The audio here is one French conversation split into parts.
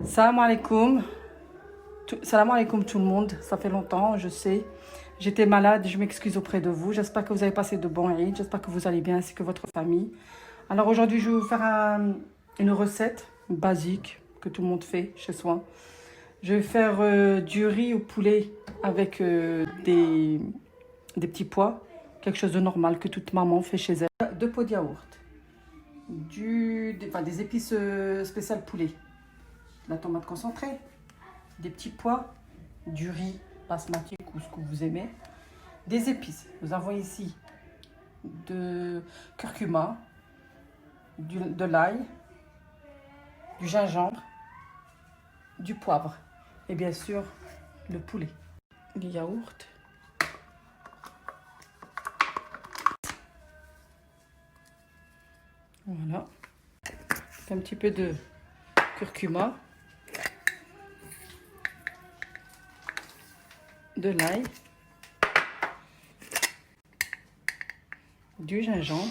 Salam alaikum. Salam alaikum tout le monde. Ça fait longtemps, je sais. J'étais malade, je m'excuse auprès de vous. J'espère que vous avez passé de bons Eid. J'espère que vous allez bien ainsi que votre famille. Alors aujourd'hui, je vais vous faire une recette basique que tout le monde fait chez soi. Je vais faire du riz au poulet avec des petits pois. Quelque chose de normal que toute maman fait chez elle. 2 pots de yaourt. Des épices spéciales poulet. De la tomate concentrée. Des petits pois. Du riz basmati ou ce que vous aimez. Des épices. Nous avons ici de curcuma, de l'ail, du gingembre, du poivre et bien sûr le poulet. Le yaourt. Voilà. Un petit peu de curcuma, de l'ail, du gingembre,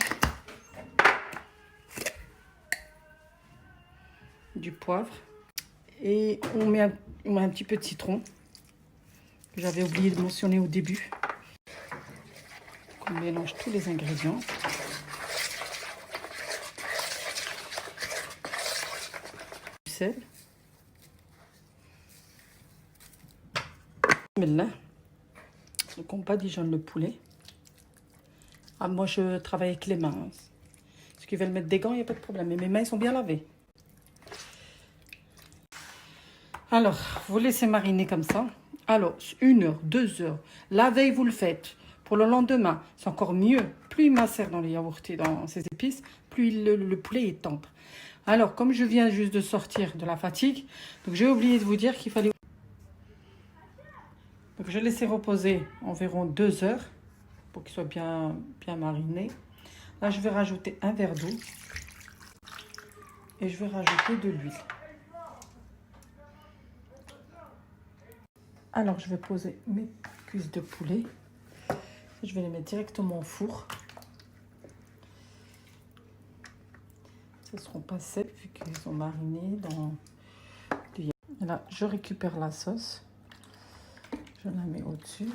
du poivre et on met un petit peu de citron que j'avais oublié de mentionner au début. On mélange tous les ingrédients. Du sel. Là, donc on badigeonne le poulet. Ah, moi je travaille avec les mains. Ceux qui veulent mettre des gants, il n'y a pas de problème. Mais mes mains sont bien lavées. Alors, vous laissez mariner comme ça. Alors, 1 heure, 2 heures. La veille, vous le faites. Pour le lendemain, c'est encore mieux. Plus il macère dans les yaourts et dans ces épices, plus le poulet est tendre. Alors, comme je viens juste de sortir de la fatigue, donc j'ai oublié de vous dire qu'il fallait... Donc, je laisse reposer environ 2 heures pour qu'il soit bien mariné. Là, je vais rajouter un verre d'eau et je vais rajouter de l'huile. Alors, je vais poser mes cuisses de poulet. Je vais les mettre directement au four. Ils ne seront pas secs vu qu'ils sont marinés dans du yaourt. Et là, je récupère la sauce. Je la mets au-dessus.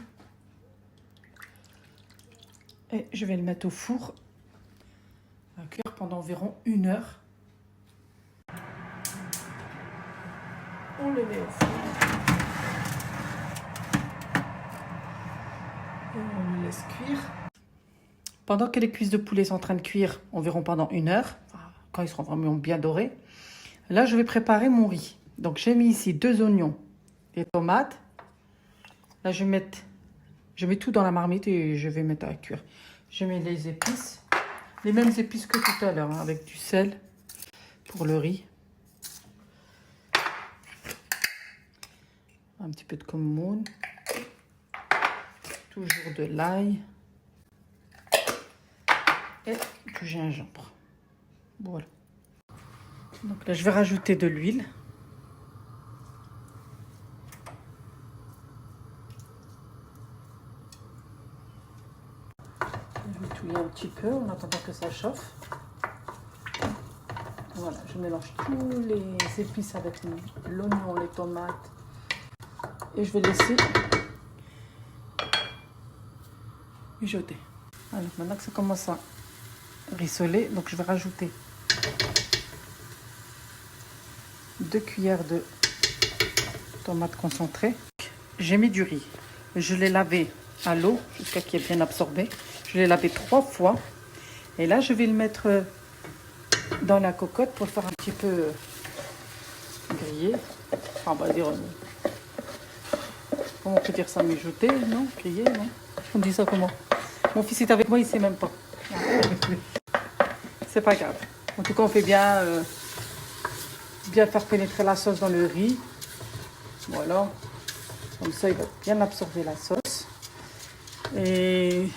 Et je vais le mettre au four à cuire pendant environ 1 heure. On le met au four. Et on le laisse cuire. Pendant que les cuisses de poulet sont en train de cuire environ pendant 1 heure, quand ils seront vraiment bien dorés, là je vais préparer mon riz. Donc j'ai mis ici 2 oignons, des tomates. Là je mets tout dans la marmite et je vais mettre à cuire. Je mets les épices, les mêmes épices que tout à l'heure, hein, avec du sel pour le riz. Un petit peu de cumin, toujours de l'ail et du gingembre. Voilà. Donc là, je vais rajouter de l'huile. Je vais touiller un petit peu en attendant que ça chauffe. Voilà, je mélange tous les épices avec l'oignon, les tomates. Et je vais laisser mijoter. Alors, maintenant que ça commence à rissoler, donc je vais rajouter 2 cuillères de tomates concentrées. J'ai mis du riz. Je l'ai lavé à l'eau jusqu'à qu'il ait bien absorbé. Je l'ai lavé 3 fois. Et là, je vais le mettre dans la cocotte pour le faire un petit peu griller. Enfin, on va dire... comment on peut dire ça, mijoter, non? Griller, non? On dit ça comment? Mon fils est avec moi, il ne sait même pas. C'est pas grave. En tout cas, on fait bien faire pénétrer la sauce dans le riz. Voilà. Comme ça, il va bien absorber la sauce. Et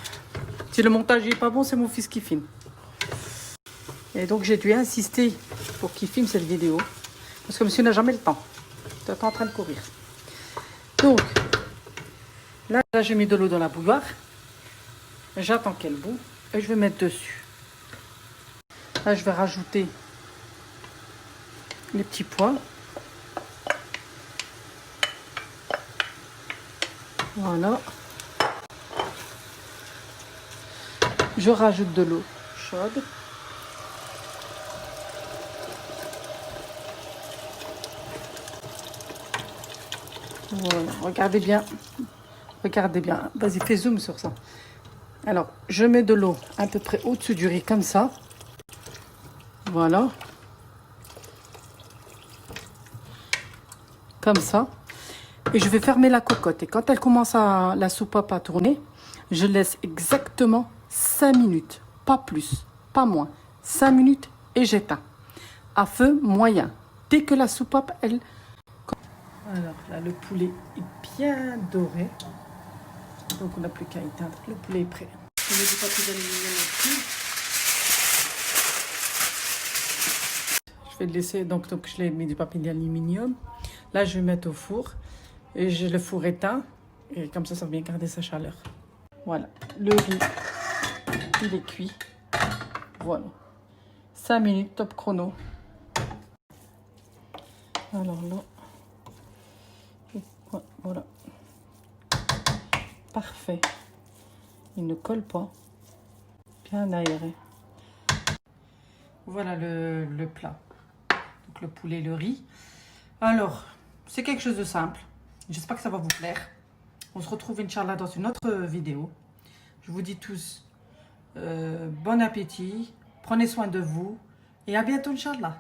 si le montage n'est pas bon, c'est mon fils qui filme. Et donc, j'ai dû insister pour qu'il filme cette vidéo. Parce que monsieur n'a jamais le temps. Il est en train de courir. Donc, là j'ai mis de l'eau dans la bouilloire. J'attends qu'elle bout et je vais mettre dessus. Là, je vais rajouter les petits pois. Voilà. Je rajoute de l'eau chaude. Voilà, regardez bien. Regardez bien. Vas-y, fais zoom sur ça. Alors, je mets de l'eau à peu près au-dessus du riz, comme ça. Voilà. Comme ça. Et je vais fermer la cocotte. Et quand elle commence à la soupape à tourner, je laisse exactement 5 minutes. Pas plus, pas moins. 5 minutes et j'éteins. À feu moyen. Dès que la soupape, elle... Alors là, le poulet est bien doré. Donc on n'a plus qu'à éteindre. Le poulet est prêt. Je mets du papier d'aluminium aussi. Je vais le laisser, donc je l'ai mis du papier d'aluminium. Là, je vais mettre au four. Et j'ai le four éteint. Et comme ça va bien garder sa chaleur. Voilà. Le riz, il est cuit. Voilà. 5 minutes, top chrono. Alors là. Voilà. Parfait. Il ne colle pas. Bien aéré. Voilà le plat. Donc le poulet, le riz. Alors, c'est quelque chose de simple. J'espère que ça va vous plaire. On se retrouve, Inch'Allah, dans une autre vidéo. Je vous dis tous bon appétit. Prenez soin de vous. Et à bientôt, Inch'Allah.